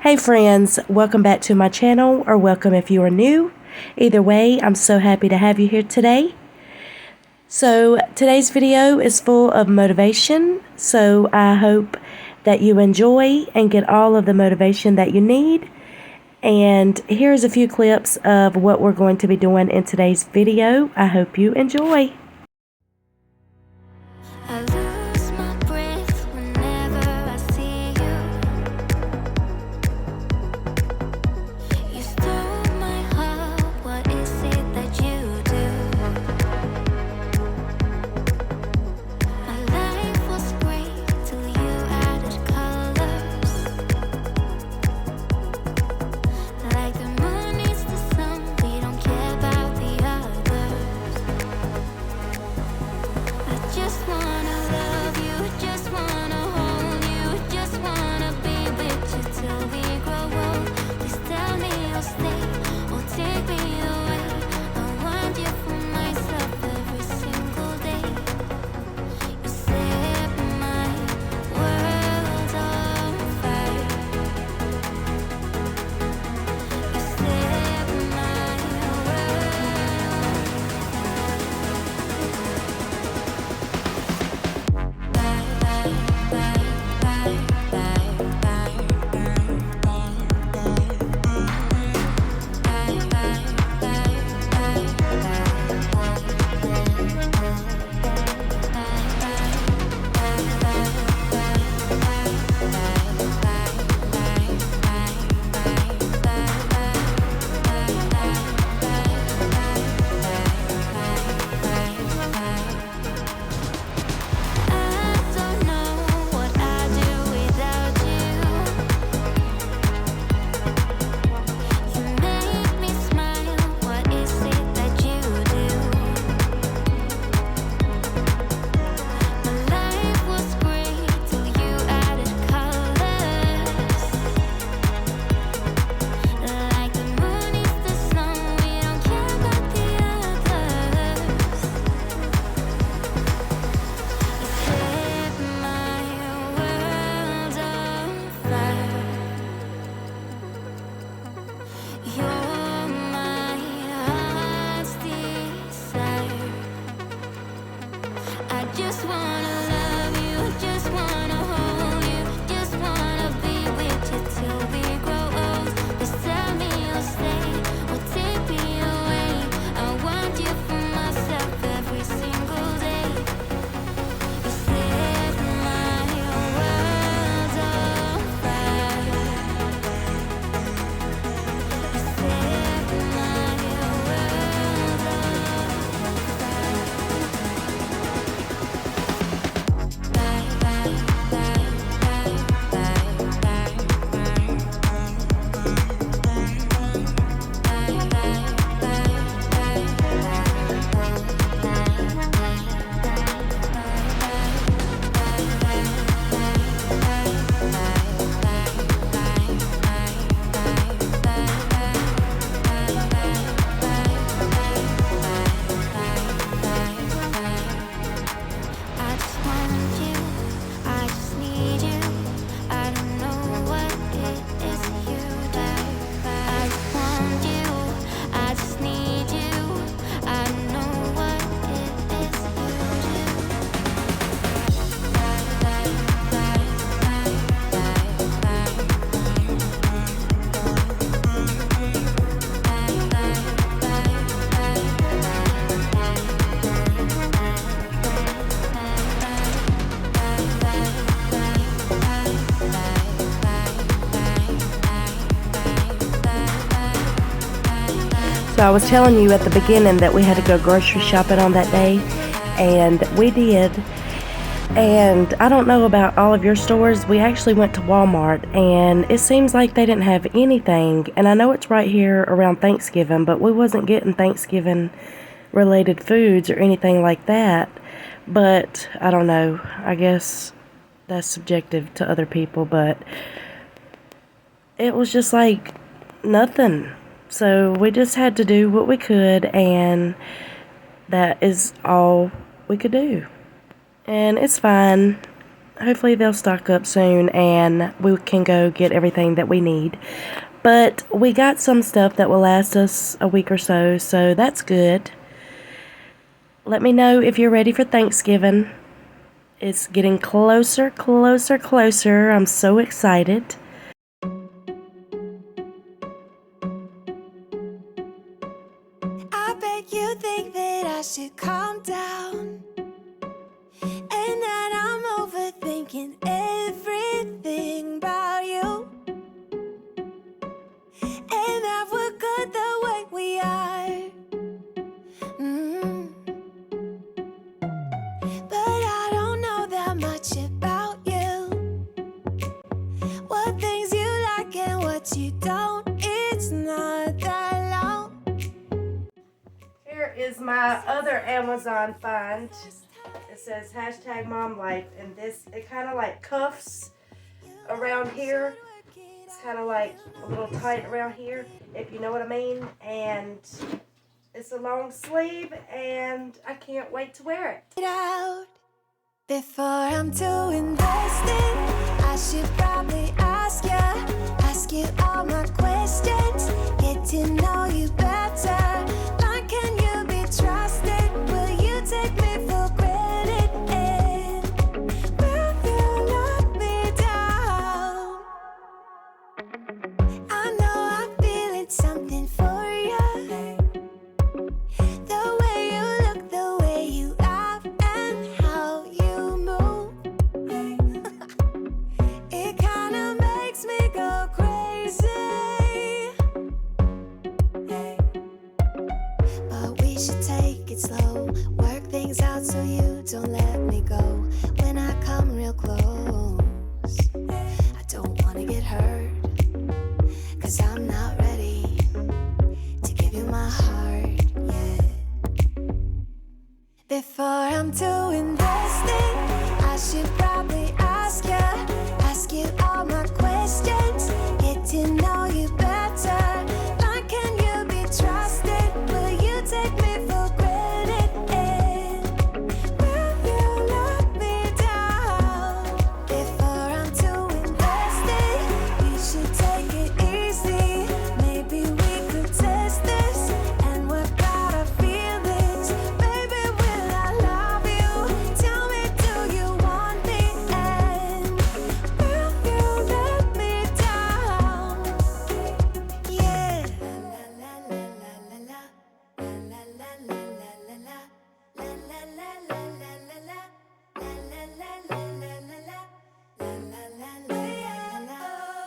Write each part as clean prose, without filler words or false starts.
Hey friends, welcome back to my channel, or welcome if you are new. Either way, I'm so happy to have you here today. So today's video is full of motivation, so I hope that you enjoy and get all of the motivation that you need. And here's a few clips of what we're going to be doing in today's video. I hope you enjoy. So I was telling you at the beginning that we had to go grocery shopping on that day, and we did. And I don't know about all of your stores, we actually went to Walmart, and it seems like they didn't have anything. And I know it's right here around Thanksgiving, but we wasn't getting Thanksgiving related foods or anything like that. But I don't know, I guess that's subjective to other people, but it was just like nothing. So we just had to do what we could, and that is all we could do. And it's fine. hopefully they'll stock up soon and we can go get everything that we need. But we got some stuff that will last us a week or so, so that's good. Let me know if you're ready for Thanksgiving. It's getting closer, closer, closer. I'm so excited. I bet you think that I should calm down, and that I'm overthinking everything about you, and that we're good the way we are. But I don't know that much about you, what things you like and what you don't. It's not that long. Here is my other Amazon find. It says #MomLife, and this, it kind of like cuffs around here. It's kind of like a little tight around here, if you know what I mean. And it's a long sleeve, and I can't wait to wear it. Out before I'm too invested, I should probably ask you all my questions, get to know you better. Like, can you be trusted? Will you take me for granted? And will you let me down? I know I'm feeling something for you. The way you look, the way you laugh, and how you move. It kinda makes me go crazy. But we should take it slow, work things out so you don't let me go. When I come real close, I don't wanna get hurt, 'cause I'm not ready to give you my heart yet. Before I'm too invested, I should probably ask you all my questions, get to know you better. Like, can you be trusted? Will you take me for granted? And will you let me down? Before I'm too invested, you should take it easy. Maybe we could test this and work out our feelings. Baby, will I love you? Tell me, do you want me? And will you let me down? Yeah. La la la la la la. La la la la la la la. La la la la la la la. La la la la la la la. La la la la la la. La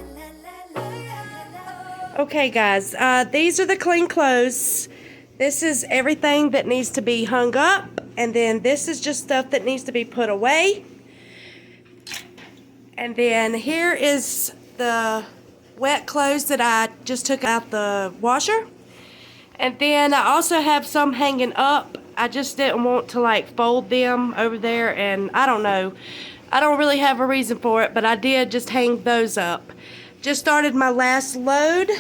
la la la la Okay, guys, these are the clean clothes. This is everything that needs to be hung up, and then this is just stuff that needs to be put away. And then here is the wet clothes that I just took out the washer. And then I also have some hanging up. I just didn't want to like fold them over there, and I don't know. I don't really have a reason for it, but I did just hang those up. Just started my last load.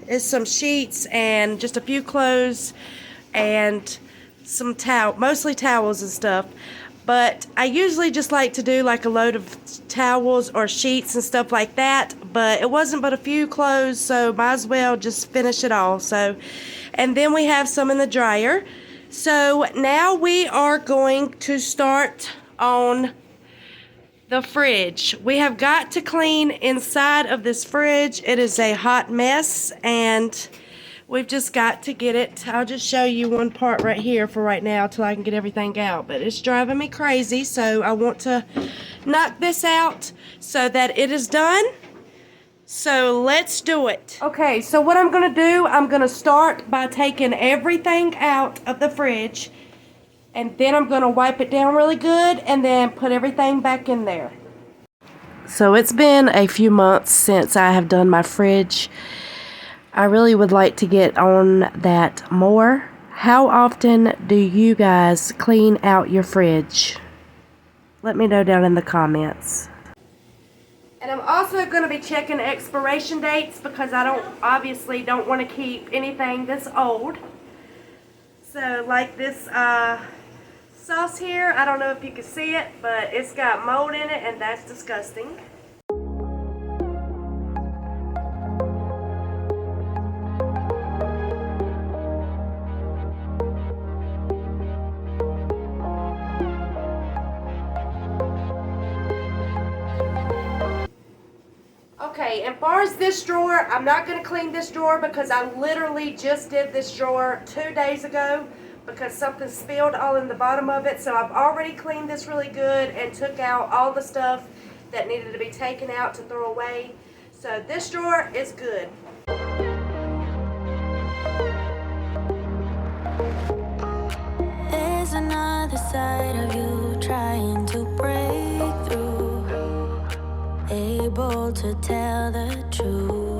Is some sheets and just a few clothes and some mostly towels and stuff. But I usually just like to do like a load of towels or sheets and stuff like that. But it wasn't but a few clothes, so might as well just finish it all. So, and then we have some in the dryer. So now we are going to start on the fridge. We have got to clean inside of this fridge. It is a hot mess, and we've just got to get it. I'll just show you one part right here for right now till I can get everything out, but it's driving me crazy, so I want to knock this out so that it is done. So let's do it. Okay, so what I'm gonna do, I'm gonna start by taking everything out of the fridge, and then I'm going to wipe it down really good and then put everything back in there. So it's been a few months since I have done my fridge. I really would like to get on that more. How often do you guys clean out your fridge? Let me know down in the comments. And I'm also going to be checking expiration dates because I obviously don't want to keep anything that's old. So like this sauce here, I don't know if you can see it, but it's got mold in it and that's disgusting. Okay, and far as this drawer, I'm not going to clean this drawer because I literally just did this drawer 2 days ago because something spilled all in the bottom of it. So I've already cleaned this really good and took out all the stuff that needed to be taken out to throw away. So this drawer is good. There's another side of you trying to break through, able to tell the truth.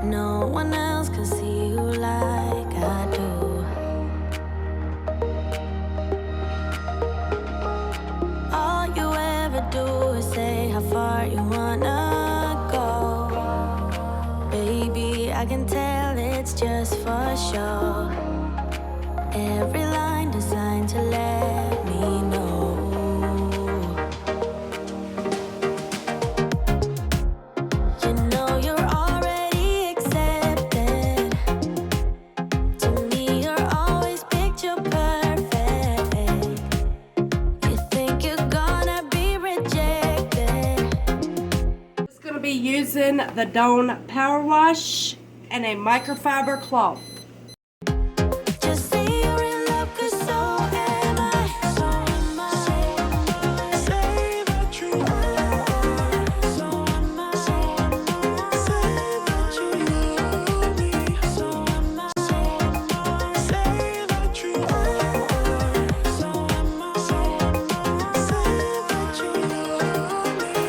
No one else can see you like I do. All you ever do is say how far you wanna go. Baby, I can tell it's just for show. Every line designed to let me know. You know you're already accepted. To me, you're always picture perfect. You think you're gonna be rejected. It's going to be using the Dawn Power Wash and a microfiber cloth. Just say you're in love, 'cause so am I. So am I. Say that you are. So am I. Say that you love me. So am I. Say that you are. So am I. Say that you love me.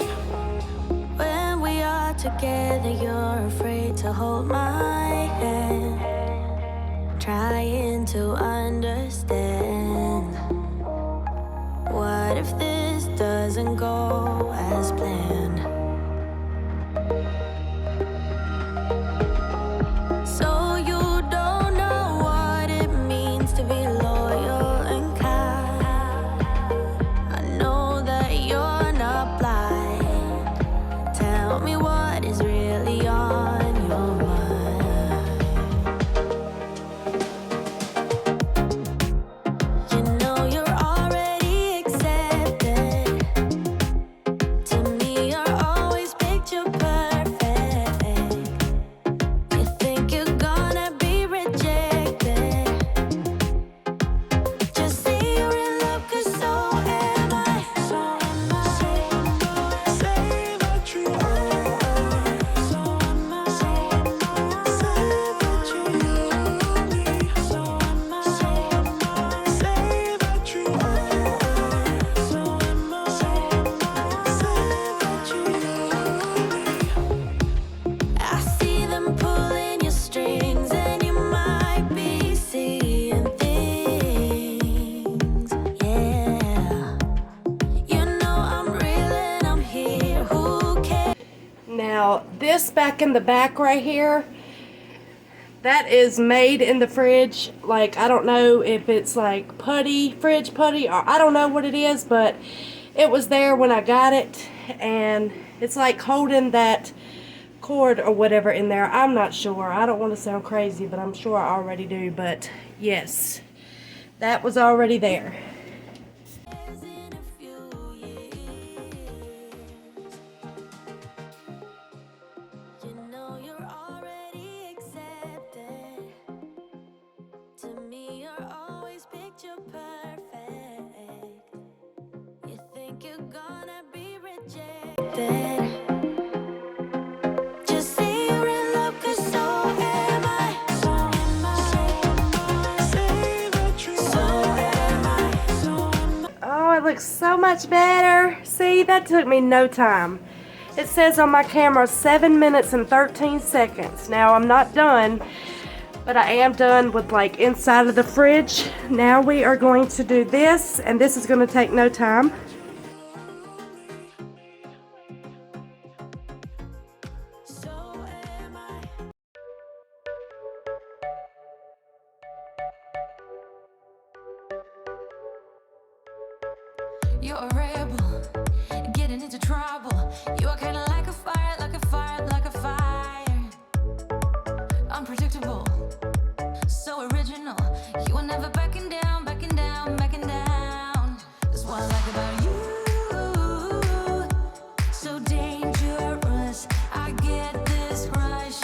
When we are together, you're afraid to hold my hand, trying to understand. What if this doesn't go as planned? So you don't know what it means to be loyal and kind. I know that you're not blind. Tell me what is really on your mind. You know you're already accepted. To me, you're always picture perfect. You think you're gonna be rejected. Just say you're in love, 'cause so am I. So am I. Say that you are. So am I. Say that you love me. So am I. Say that you are. So am I. Say that you love me. I see them pulling your strings, and you might be seeing things. Yeah, you know I'm real and I'm here. Who cares? Now, this back in the back right here, that is made in the fridge. Like, I don't know if it's like putty, fridge putty, or I don't know what it is, but it was there when I got it, and it's like holding that cord or whatever in there. I'm not sure. I don't want to sound crazy, but I'm sure I already do. But yes, that was already there. In a few years, you know you're already accepted. To me, you're always picture perfect. You think you're gonna be rejected. Just say you're in love, 'cause so am I. So am I. Say that you so am I. So am I. Oh, it looks so much better. See, that took me no time. It says on my camera 7 minutes and 13 seconds. Now, I'm not done, but I am done with like inside of the fridge. Now we are going to do this, and this is going to take no time. You're a rebel, getting into trouble. You are kinda like a fire, like a fire, like a fire. Unpredictable, so original. You are never backing down, backing down, backing down. That's what I like about you. So dangerous, I get this rush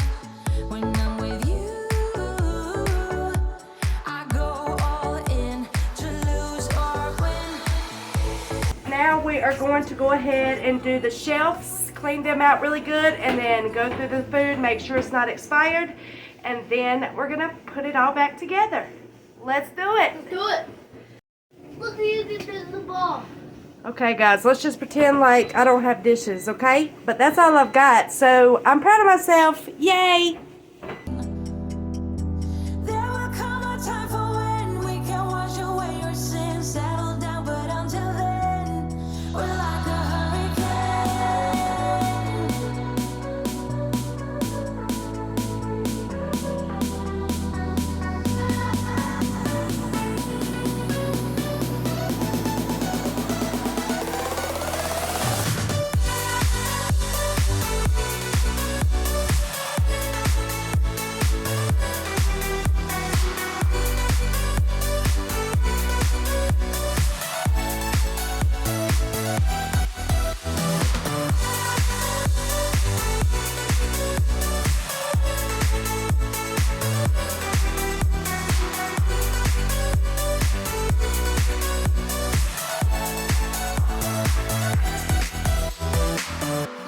when I'm with you. I go all in to lose or win. Now we are going to go ahead and do the shelves, clean them out really good, and then go through the food, make sure it's not expired, and then we're gonna put it all back together. Let's do it. Let's do it. Look, you can do the ball. Okay guys, let's just pretend like I don't have dishes, okay? But that's all I've got, so I'm proud of myself. Yay! There will come a time for when we can wash away your sins, settle down, but until then, we're like a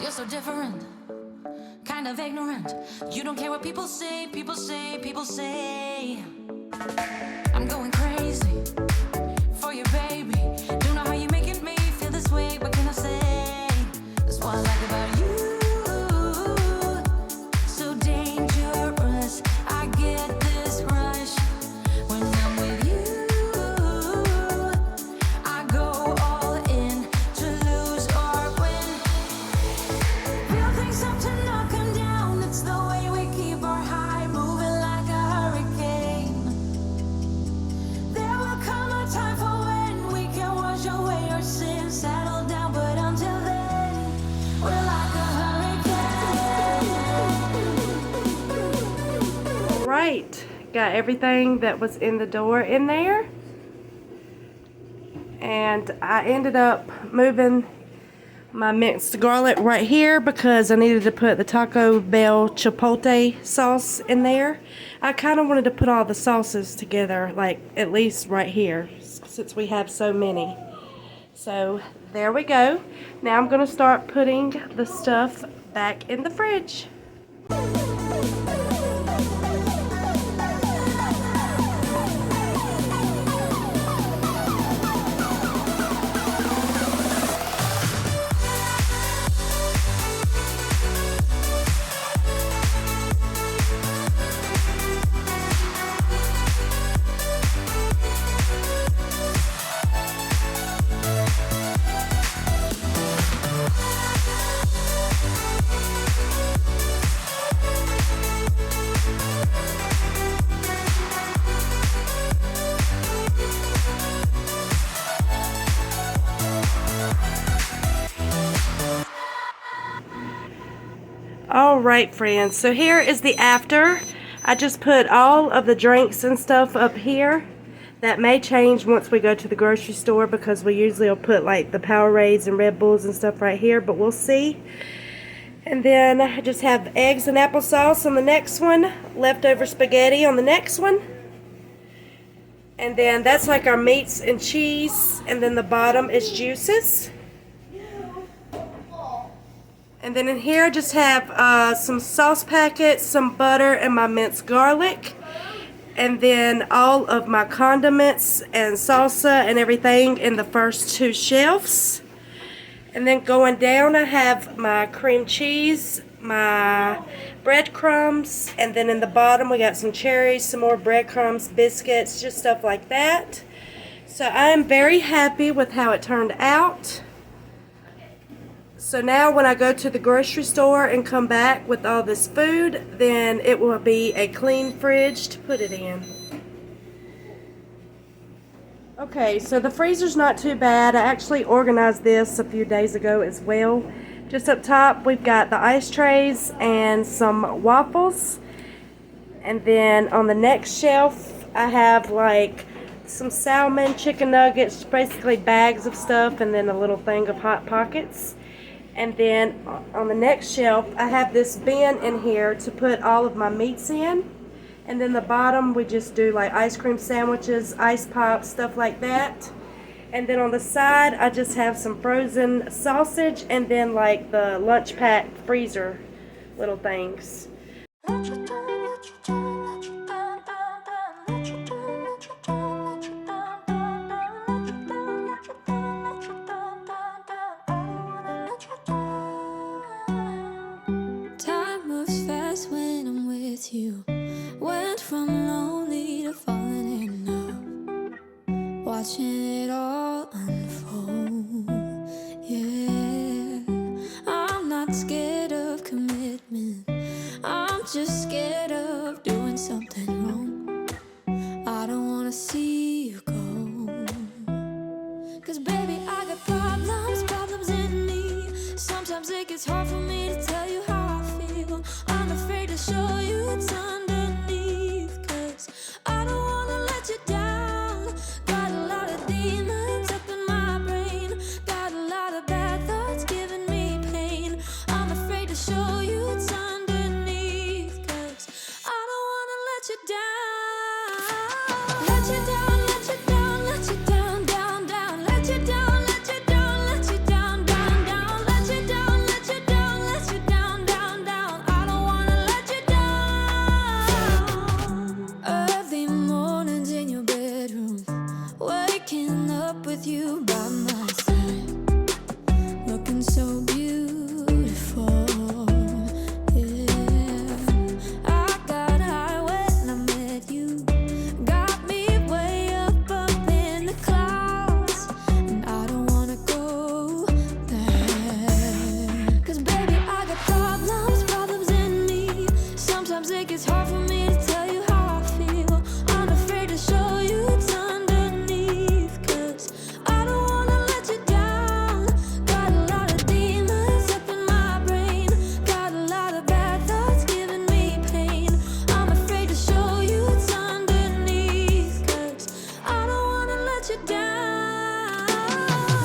You're so different, kind of ignorant. You don't care what people say, people say, people say. I'm going crazy for you, baby. Don't know how you're making me feel this way. What can I say? That's what I like about you. So dangerous, I get this rush when I'm with you. I go all in to lose or win. Real things up to knock 'em down. It's the way we keep our high, moving like a hurricane. There will come a time for when we can wash away our sins, settle down, but until then, we're like a hurricane. All right, got everything that was in the door in there. And I ended up moving my minced garlic right here because I needed to put the Taco Bell Chipotle sauce in there. I kind of wanted to put all the sauces together, like at least right here, since we have so many. So there we go. Now I'm going to start putting the stuff back in the fridge. Alright friends, so here is the after. I just put all of the drinks and stuff up here. That may change once we go to the grocery store because we usually will put like the Powerades and Red Bulls and stuff right here, but we'll see. And then I just have eggs and applesauce on the next one, leftover spaghetti on the next one. And then that's like our meats and cheese, and then the bottom is juices. And then in here I just have some sauce packets, some butter, and my minced garlic. And then all of my condiments and salsa and everything in the first two shelves. And then going down I have my cream cheese, my breadcrumbs, and then in the bottom we got some cherries, some more breadcrumbs, biscuits, just stuff like that. So I am very happy with how it turned out. So now when I go to the grocery store and come back with all this food, then it will be a clean fridge to put it in. Okay, so the freezer's not too bad. I actually organized this a few days ago as well. Just up top, we've got the ice trays and some waffles. And then on the next shelf, I have like some salmon, chicken nuggets, basically bags of stuff, and then a little thing of Hot Pockets. And then on the next shelf, I have this bin in here to put all of my meats in. And then the bottom, we just do like ice cream sandwiches, ice pops, stuff like that. And then on the side, I just have some frozen sausage and then like the lunch pack freezer little things. Time moves fast when I'm with you. Went from lonely to falling in love, watching it all unfold. Yeah, I'm not scared of commitment. I'm just scared of doing something wrong. I don't wanna see you go. 'Cause baby, I got problems in me. Sometimes it gets hard for me to tell you how I feel. I'm afraid to show you what's underneath. 'Cause I don't wanna let you down. Got a lot of demons up in my brain. Got a lot of bad thoughts giving me pain. I'm afraid to show you what's underneath. 'Cause I don't wanna let you down. Let you down, let you down, let you down, down, down. Let you down, let you down, let you down, down, down. Let you down, let you down, let you down, down, down. I don't wanna let you down. Early mornings in your bedroom, waking up with you by my side, looking so beautiful. Yeah, I got high when I met you. Got me way up in the clouds, and I don't wanna go there. 'Cause baby, I got problems in me. Sometimes it gets hard for me to tell you how I feel. I'm afraid to show you what's underneath. 'Cause I don't wanna let you down. Got a lot of demons up in my brain. Got a lot of bad thoughts giving me pain. I'm afraid to show you what's underneath. 'Cause I don't wanna let you down.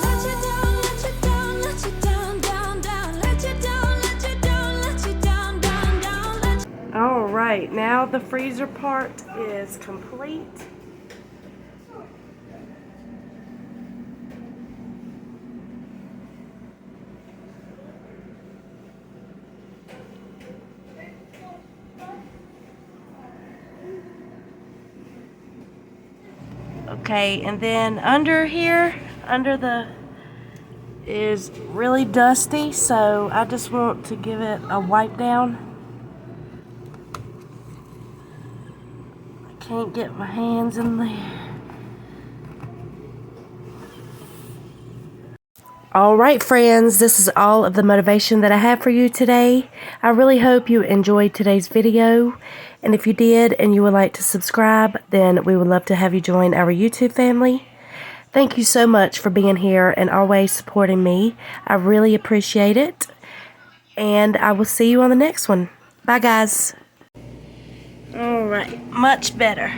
Let you down, let you down, let you down, down, down. Let you down, let you down, let you down, down, down. Let you All right, now the freezer part is complete. Okay, and then under here, under the is really dusty, so I just want to give it a wipe down. I can't get my hands in there. Alright friends, this is all of the motivation that I have for you today. I really hope you enjoyed today's video. And if you did and you would like to subscribe, then we would love to have you join our YouTube family. Thank you so much for being here and always supporting me. I really appreciate it. And I will see you on the next one. Bye guys. Alright, much better.